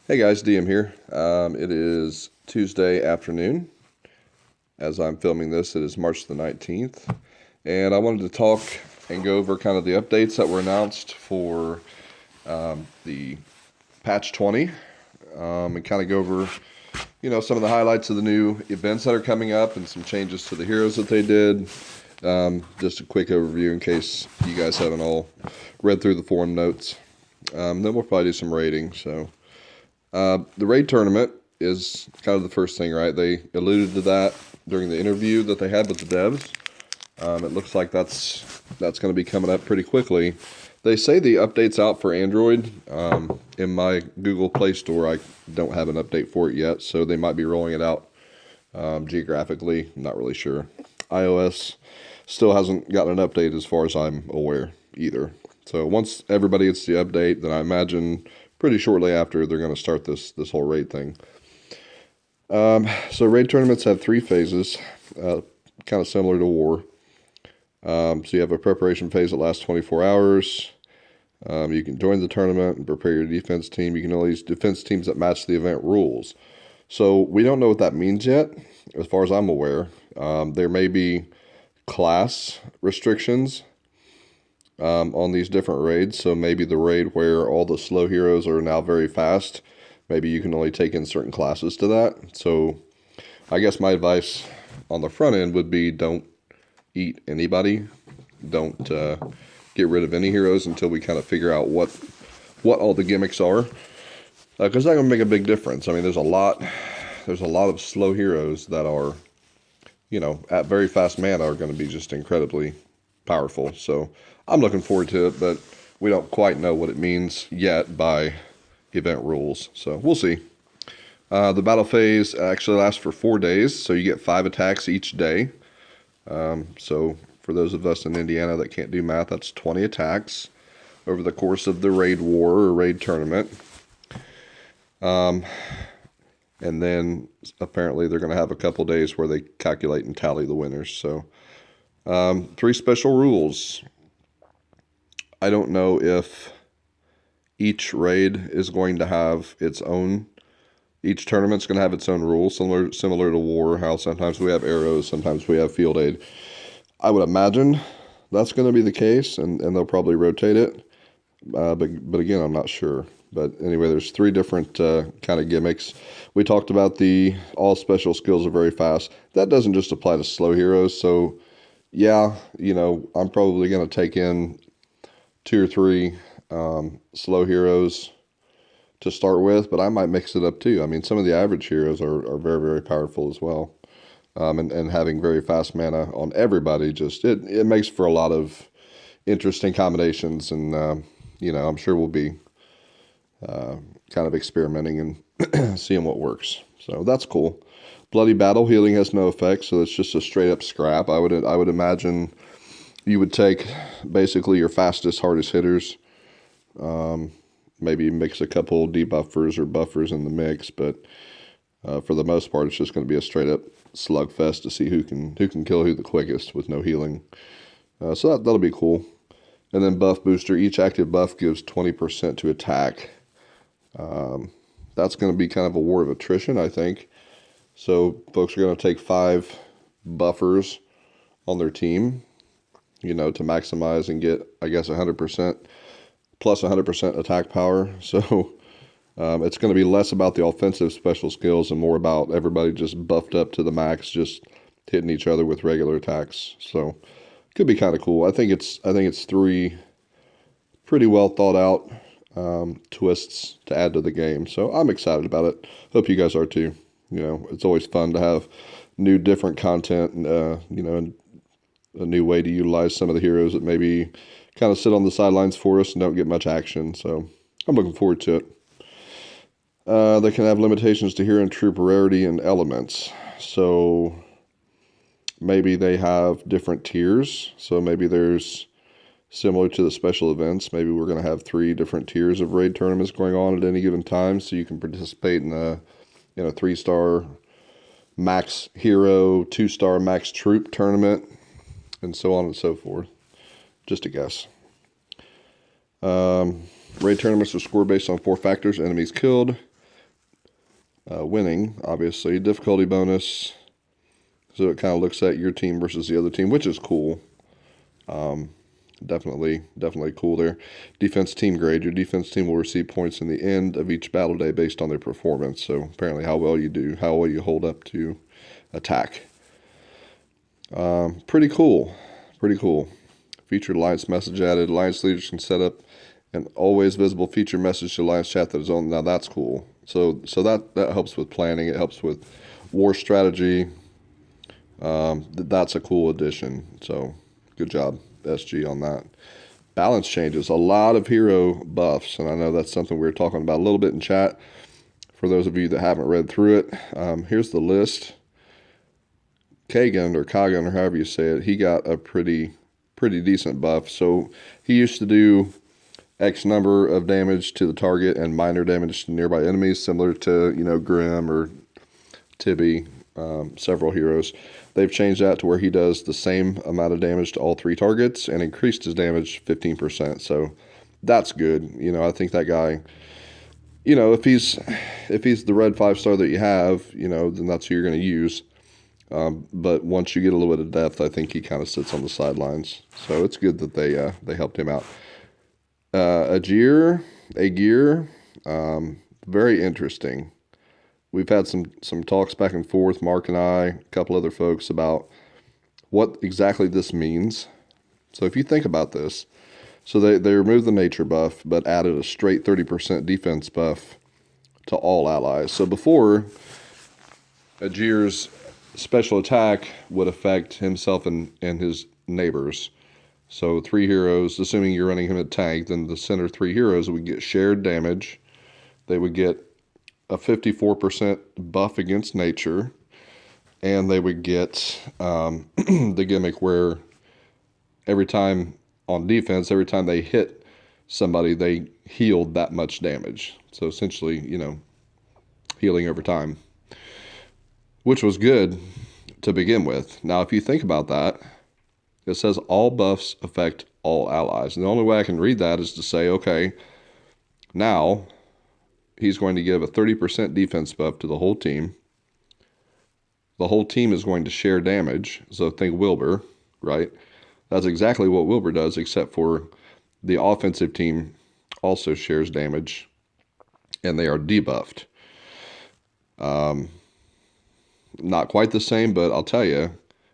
Hey guys, DM here. It is Tuesday afternoon. As I'm filming this, it is March the 19th. And I wanted to talk and go over kind of the updates that were announced for the patch 20 and kind of go over, some of the highlights of the new events that are coming up and some changes to the heroes that they did. Just a quick overview in case you guys haven't all read through the forum notes. Then we'll probably do some rating. So the raid tournament is kind of the first thing, right? They alluded to that during the interview that they had with the devs. It looks like that's going to be coming up pretty quickly. They say the update's out for Android. In my Google Play Store, I don't have an update for it yet, so they might be rolling it out geographically. I'm not really sure. iOS still hasn't gotten an update as far as I'm aware either. So once everybody gets the update, then I imagine pretty shortly after they're going to start this whole raid thing. So raid tournaments have three phases, kind of similar to war. So you have a preparation phase that lasts 24 hours. You can join the tournament and prepare your defense team. You can only use defense teams that match the event rules. So we don't know what that means yet, as far as I'm aware. There may be class restrictions on these different raids. So maybe the raid where all the slow heroes are now very fast, maybe you can only take in certain classes to that. So I guess my advice on the front end would be don't eat anybody. Don't get rid of any heroes until we kind of figure out what all the gimmicks are. Because that's going to make a big difference. I mean, there's a lot of slow heroes that are, at very fast mana are going to be just incredibly powerful. So I'm looking forward to it, but we don't quite know what it means yet by event rules. So we'll see. The battle phase actually lasts for 4 days, so you get 5 attacks each day. So for those of us in Indiana that can't do math, that's 20 attacks over the course of the raid war or raid tournament. And then apparently they're going to have a couple days where they calculate and tally the winners. So 3 special rules. I don't know if each raid is going to have its own. Each tournament's going to have its own rules, similar to war, how sometimes we have arrows, sometimes we have field aid. I would imagine that's going to be the case, and they'll probably rotate it. But again, I'm not sure. But anyway, there's 3 different kind of gimmicks. We talked about the all special skills are very fast. That doesn't just apply to slow heroes. So, yeah, I'm probably going to take in 2 or 3 slow heroes to start with, but I might mix it up too. I mean, some of the average heroes are very, very powerful as well. And having very fast mana on everybody, just it makes for a lot of interesting combinations. And, I'm sure we'll be kind of experimenting and seeing what works. So that's cool. Bloody Battle healing has no effect, so it's just a straight up scrap. I would imagine you would take basically your fastest, hardest hitters. Maybe mix a couple debuffers or buffers in the mix, but for the most part, it's just going to be a straight up slugfest to see who can kill who the quickest with no healing. So that'll be cool. And then buff booster. Each active buff gives 20% to attack. That's going to be kind of a war of attrition, I think. So folks are going to take 5 buffers on their team, to maximize and get, I guess, 100% plus 100% attack power. So it's going to be less about the offensive special skills and more about everybody just buffed up to the max, just hitting each other with regular attacks. So could be kind of cool. I think it's 3 pretty well thought out twists to add to the game. So I'm excited about it. Hope you guys are too. It's always fun to have new, different content and and a new way to utilize some of the heroes that maybe kind of sit on the sidelines for us and don't get much action. So I'm looking forward to it. They can have limitations to hero and troop rarity and elements. So maybe they have different tiers. So maybe there's, similar to the special events, maybe we're going to have 3 different tiers of raid tournaments going on at any given time. So you can participate in a 3-star max hero, 2-star max troop tournament, and so on and so forth. Just a guess. Raid tournaments are scored based on 4 factors: enemies killed, winning, obviously. Difficulty bonus. So it kind of looks at your team versus the other team, which is cool. Definitely cool there. Defense team grade. Your defense team will receive points in the end of each battle day based on their performance. So apparently how well you do, how well you hold up to attack. Pretty cool. Pretty cool. Featured Alliance message added. Alliance leaders can set up an always visible feature message to Alliance chat that is on. Now that's cool. So that helps with planning. It helps with war strategy. That's a cool addition. So good job, SG, on that. Balance changes. A lot of hero buffs, and I know that's something we were talking about a little bit in chat. For those of you that haven't read through it, here's the list. Kagan or Kagan or however you say it, he got a pretty decent buff. So he used to do X number of damage to the target and minor damage to nearby enemies, similar to, Grim or Tibby, several heroes. They've changed that to where he does the same amount of damage to all 3 targets and increased his damage 15%. So that's good. I think that guy, if he's the red 5-star that you have, then that's who you're going to use. But once you get a little bit of depth, I think he kind of sits on the sidelines. So it's good that they helped him out. Aegir, very interesting. We've had some talks back and forth, Mark and I, a couple other folks, about what exactly this means. So if you think about this, so they removed the nature buff, but added a straight 30% defense buff to all allies. So before, Aegir's special attack would affect himself and his neighbors. So 3 heroes, assuming you're running him at tank, then the center 3 heroes would get shared damage. They would get a 54% buff against nature, and they would get the gimmick where every time on defense, every time they hit somebody, they healed that much damage. So essentially, healing over time, which was good to begin with. Now, if you think about that, it says all buffs affect all allies. And the only way I can read that is to say, okay, now he's going to give a 30% defense buff to the whole team. The whole team is going to share damage. So think Wilbur, right? That's exactly what Wilbur does, except for the offensive team also shares damage, and they are debuffed. Not quite the same, but I'll tell you,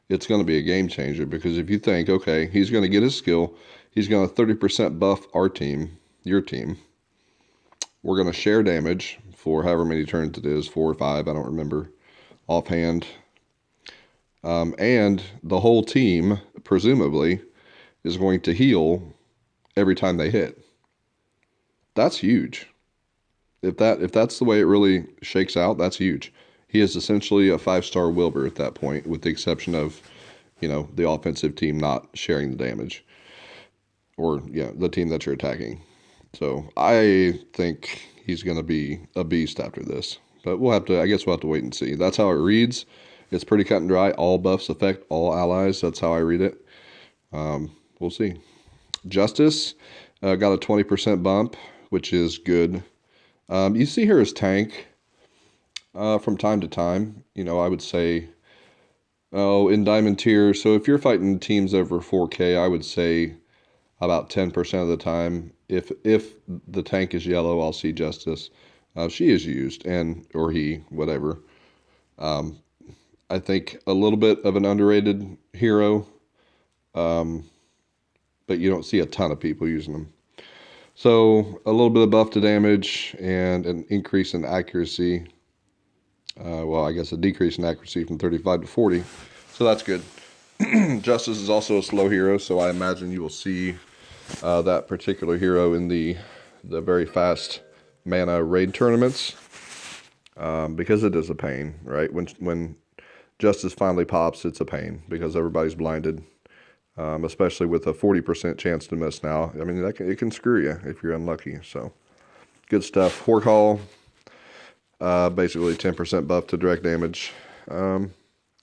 it's going to be a game changer, because if you think, okay, he's going to get his skill, he's going to 30% buff our team, your team. We're going to share damage for however many turns it is, 4 or 5, I don't remember offhand. And the whole team, presumably, is going to heal every time they hit. That's huge. If that's the way it really shakes out, that's huge. He is essentially a 5-star Wilbur at that point, with the exception of, the offensive team not sharing the damage, or the team that you're attacking. So I think he's going to be a beast after this, but we'll have to wait and see. That's how it reads. It's pretty cut and dry. All buffs affect all allies. That's how I read it. We'll see. Justice got a 20% bump, which is good. You see her as tank from time to time. I would say, in Diamond tier. So if you're fighting teams over 4K, I would say about 10% of the time, if the tank is yellow, I'll see Justice. She is used, or he, whatever. I think a little bit of an underrated hero, but you don't see a ton of people using them. So a little bit of buff to damage and an increase in accuracy. I guess a decrease in accuracy from 35 to 40. So that's good. Justice is also a slow hero, so I imagine you will see that particular hero in the very fast mana raid tournaments, because it is a pain, right? When Justice finally pops, it's a pain because everybody's blinded, especially with a 40% chance to miss now. I mean, it can screw you if you're unlucky. So good stuff. Hork Hall, basically 10% buff to direct damage.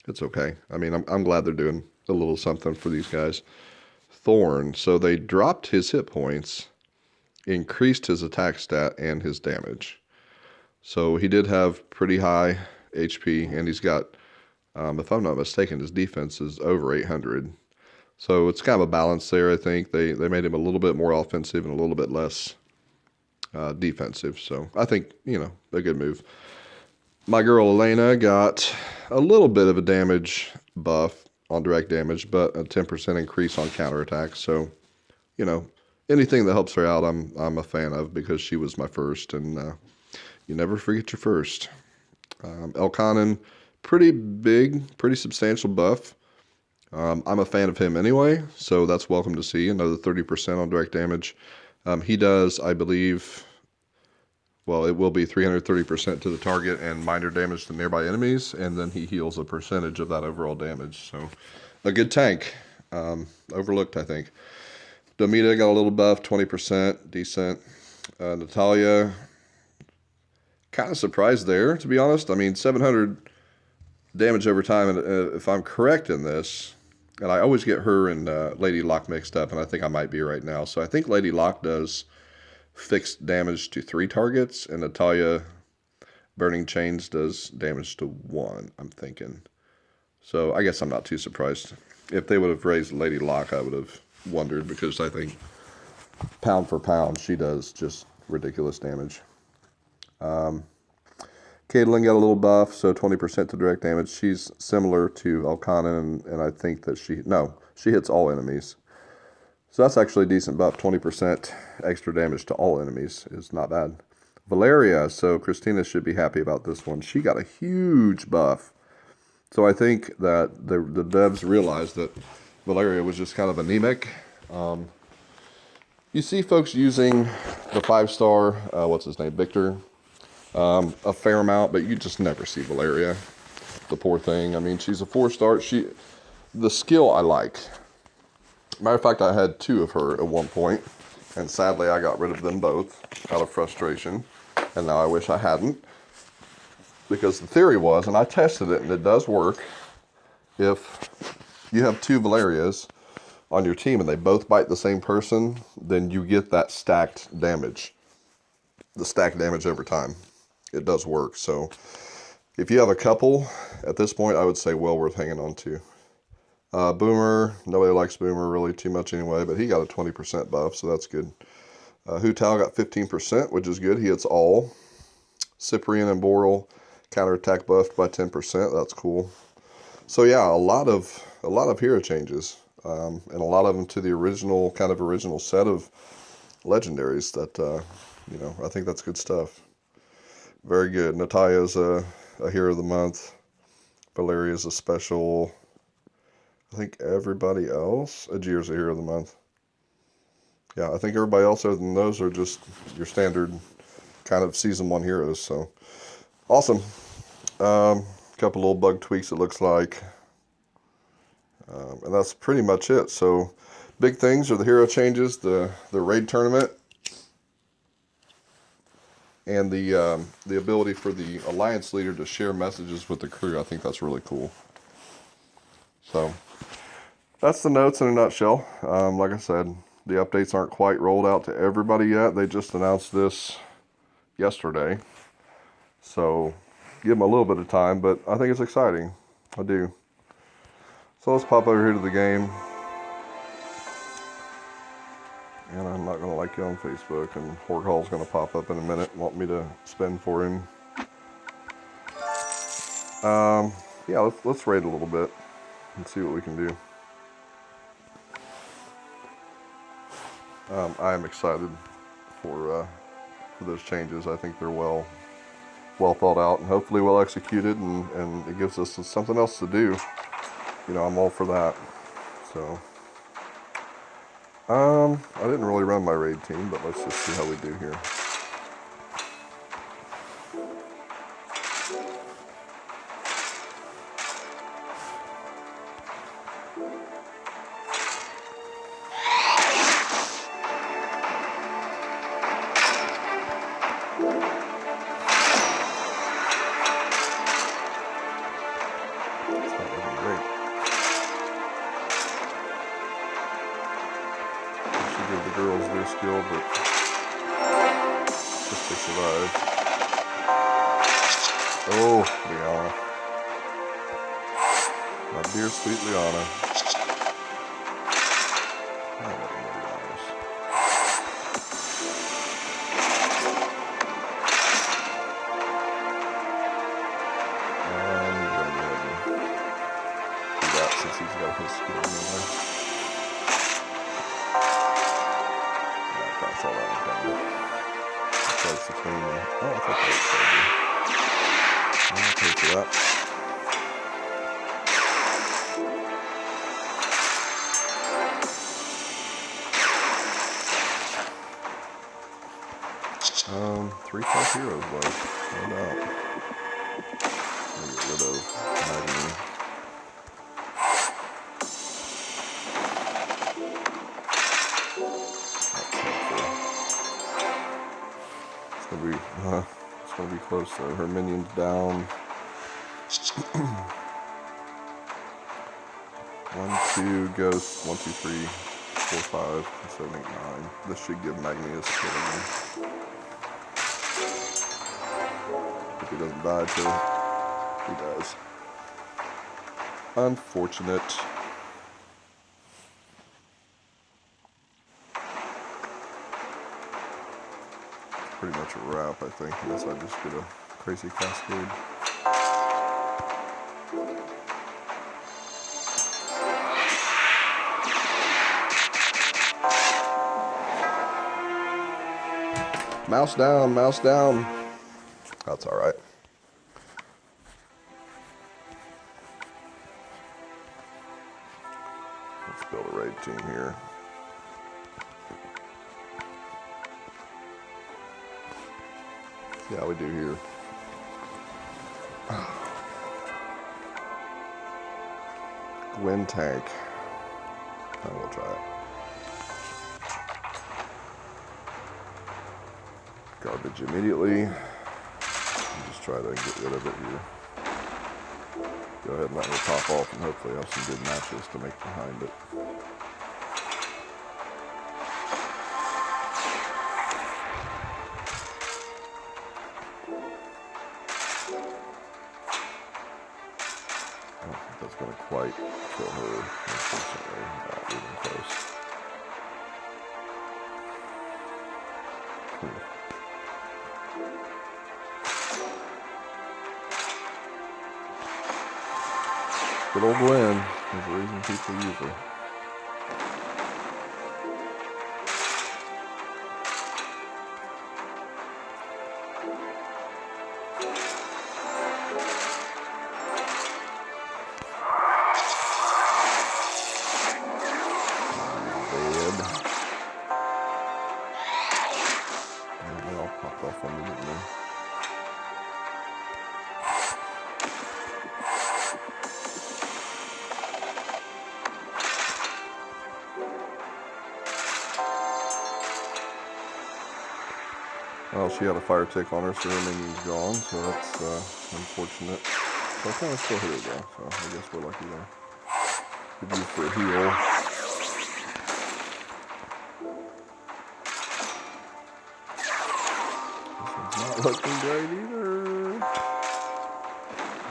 It's okay. I mean, I'm glad they're doing a little something for these guys. Thorn. So they dropped his hit points, increased his attack stat and his damage. So he did have pretty high HP, and he's got, if I'm not mistaken, his defense is over 800. So it's kind of a balance there. I think they made him a little bit more offensive and a little bit less defensive. So I think, a good move. My girl Elena got a little bit of a damage buff on direct damage, but a 10% increase on counterattack. So, you know, anything that helps her out, I'm a fan of, because she was my first, and you never forget your first. Elkanan, pretty big, pretty substantial buff. I'm a fan of him anyway, so that's welcome to see. Another 30% on direct damage. He does, I believe, well, it will be 330% to the target and minor damage to nearby enemies, and then he heals a percentage of that overall damage. So, a good tank. Overlooked, I think. Domita got a little buff, 20%, decent. Natalia, kind of surprised there, to be honest. I mean, 700 damage over time, and if I'm correct in this, and I always get her and Lady Locke mixed up, and I think I might be right now. So I think Lady Locke does fixed damage to 3 targets, and Natalia Burning Chains does damage to 1, I'm thinking. So I guess I'm not too surprised. If they would have raised Lady Locke, I would have wondered, because I think pound for pound, she does just ridiculous damage. Caitlyn got a little buff, so 20% to direct damage. She's similar to Elkanan, and I think that she hits all enemies. So that's actually a decent buff. 20% extra damage to all enemies is not bad. Valeria, so Christina should be happy about this one. She got a huge buff. So I think that the devs realized that Valeria was just kind of anemic. You see folks using the 5-star, what's his name, Victor, a fair amount, but you just never see Valeria. The poor thing. I mean, she's a 4-star. The skill I like. Matter of fact, I had 2 of her at one point, and sadly I got rid of them both out of frustration, and now I wish I hadn't, because the theory was, and I tested it, and it does work, if you have 2 Valerias on your team and they both bite the same person, then you get that stacked damage. The stacked damage over time. It does work. So if you have a couple, at this point, I would say well worth hanging on to. Boomer, nobody likes Boomer really too much anyway, but he got a 20% buff, so that's good. Hu Tao got 15%, which is good. He hits all. Cyprian and Boral counterattack buffed by 10%. That's cool. So yeah, a lot of hero changes, and a lot of them to the original set of legendaries. That I think that's good stuff. Very good. Natalia's a hero of the month. Valeria's a special. I think everybody else, Ajir's a hero of the month. Yeah, I think everybody else other than those are just your standard kind of season 1 heroes. So awesome. Couple little bug tweaks, it looks like. And that's pretty much it. So big things are the hero changes, the raid tournament, and the ability for the alliance leader to share messages with the crew. I think that's really cool. So that's the notes in a nutshell. Like I said, the updates aren't quite rolled out to everybody yet. They just announced this yesterday. So give them a little bit of time, but I think it's exciting. I do. So let's pop over here to the game. And I'm not going to like you on Facebook, and Hork Hall's going to pop up in a minute and want me to spend for him. Yeah, let's raid a little bit and see what we can do. I am excited for those changes. I think they're well thought out, and hopefully well executed, and it gives us something else to do. I'm all for that. So, I didn't really run my raid team, but let's just see how we do here. Give the girls their skill, but just to survive. Oh, Liana. My dear sweet Liana. I love my Lianas. I'm gonna go ahead and do that since he's got his skill anyway. Yeah, I kind of saw that one coming. Place between me. Oh, I thought that was crazy. I'll pay for that. Three tough heroes, boys. No doubt. I'm gonna get rid of Magni. That's helpful. It's gonna be close though. Her minions down. 1, 2, Ghost, 1, 2, 3, 4, 5, 7, 8, 9. This should give Magni a skill again. If he doesn't die till he does. Unfortunate. Pretty much a wrap, I think, unless I just get a crazy cascade. Mouse down, mouse down. That's all right. Let's build a raid team here. See how we do here. Gwen tank. I will try it. Garbage immediately. Just try to get rid of it here. Go ahead and let her pop off and hopefully have some good matches to make behind it. I don't think that's going to quite kill her, unfortunately. Not even close. Good old Gwen. There's a reason people use her. Dead. And they all popped off on me, didn't they? Well, she had a fire tick on her, so her minion's gone, so that's unfortunate. So I kind of still hit her though, so I guess we're lucky there. Could use for a heal. This one's not looking great either.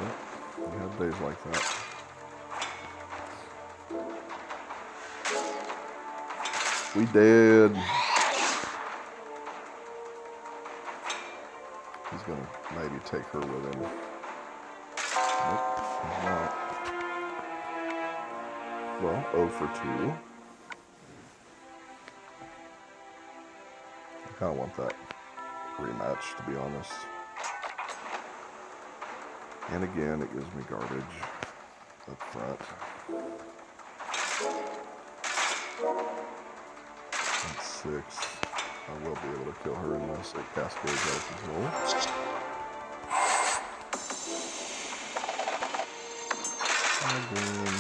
But we have days like that. We did. He's gonna maybe take her with him. Nope, he's not. Well, 0 for 2. I kind of want that rematch, to be honest. And again, it gives me garbage up front. That's 6. I will be able to kill her unless it cascades out of control. Again.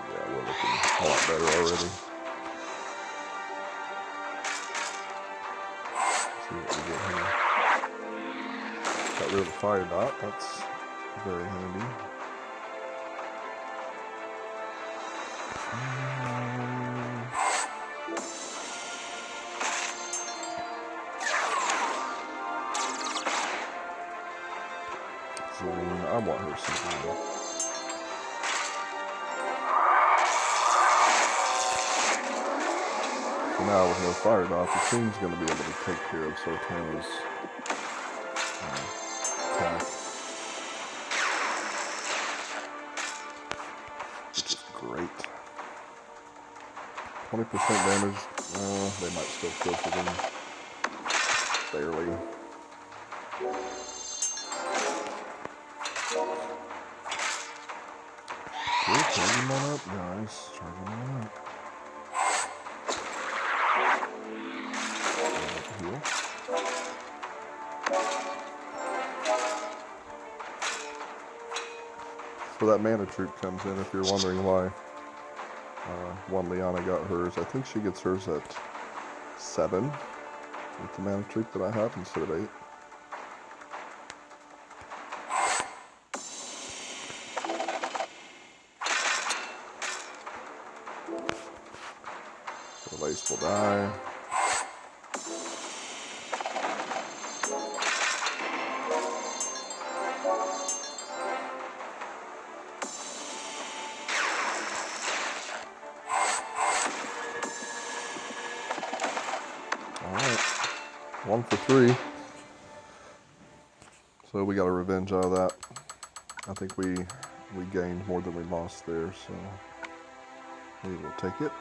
Yeah, we're looking a lot better already. See what we get here. Got rid of the fire dot. That's very handy. Serene, I want her Serene. So now with no fire dot, the queen's going to be able to take care of Sultana's attack. Which is great. 20% damage. They might still kill for them. Barely. Okay, charge him on up, guys. Charge him on up. Heal. So that mana troop comes in if you're wondering why one Liana got hers. I think she gets hers at 7 with the mana troop that I have instead of 8. So Lace will die. Alright, 1 for 3. So we got a revenge out of that. I think we gained more than we lost there, so we will take it.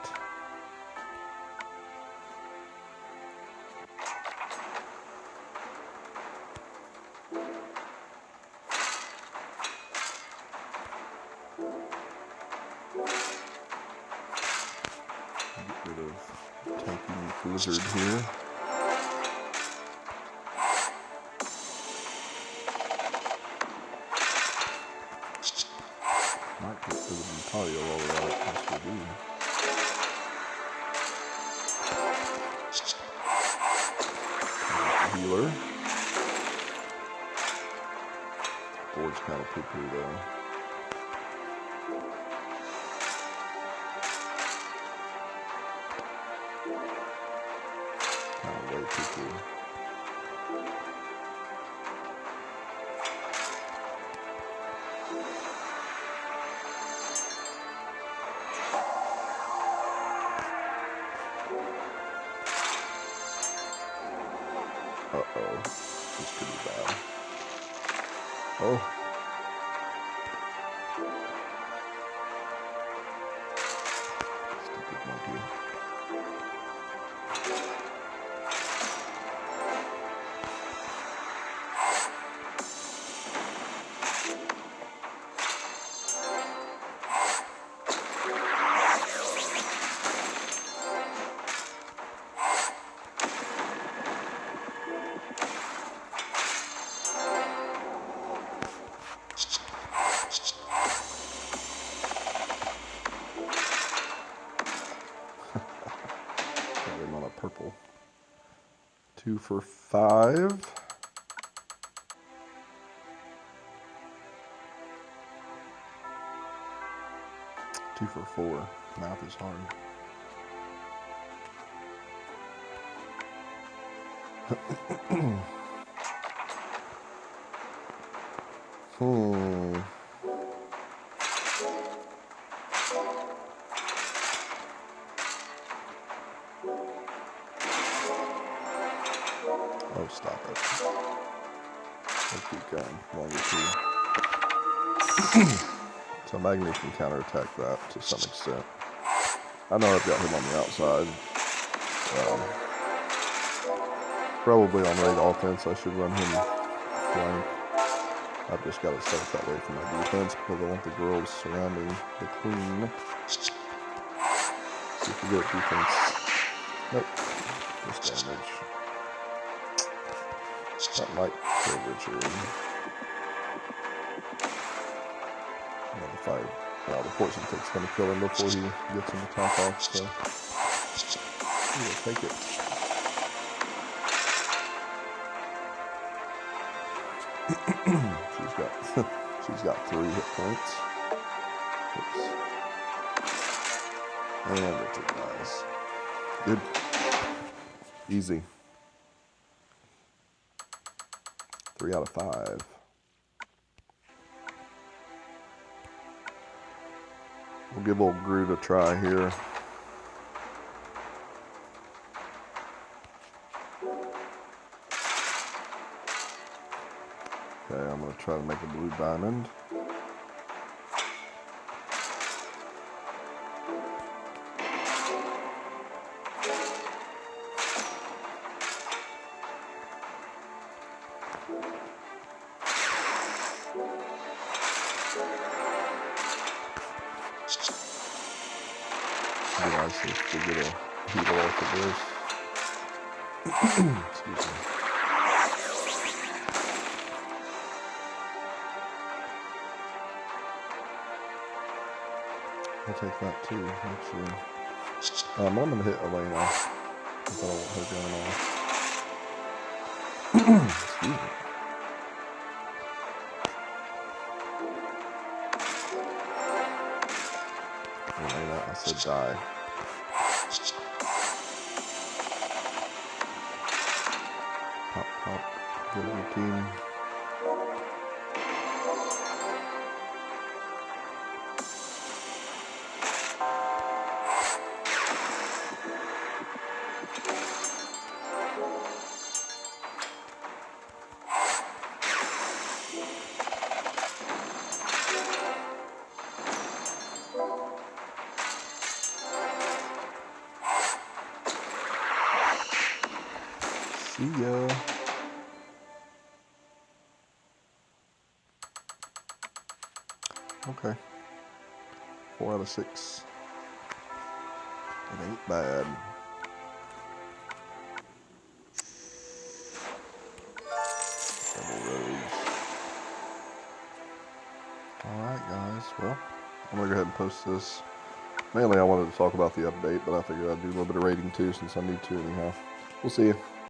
Get rid of tanky Blizzard here. Might get rid of Natalia while we're at it. Yes, we do. Healer. Board's kind of poo-poo though. Kind of way poo-poo. Uh-oh. This could be bad. Oh. Stupid monkey. Got him on a purple. 2 for 5. Two for 4. Math is hard. Oh, stop it. I'll keep going. 1 or 2. So Magni can counterattack that to some extent. I know I've got him on the outside. Probably on raid offense, I should run him flank. I've just got it set up that way for my defense because I want the girls surrounding the queen. See if we get defense. Nope. Just damage. That might kill Richard. No, the fire. Well, the poison tick's gonna kill him before he gets him to top off, so he will take it. She's got she's got 3 hit points. Oops. And Richard dies. Good. Easy. 3 out of 5. We'll give old Groot a try here. Okay, I'm going to try to make a blue diamond. Be nice if we get a heal off of this. Excuse me. I'll take that too, actually. I'm going to hit Elena, because I don't want her going off. Excuse me. Elena, I said die. Pop, pop, good routine. See ya. Okay. 4 out of 6. It ain't bad. Double rogues. Alright guys, well, I'm gonna go ahead and post this. Mainly I wanted to talk about the update, but I figured I'd do a little bit of rating too since I need to anyhow. We'll see you.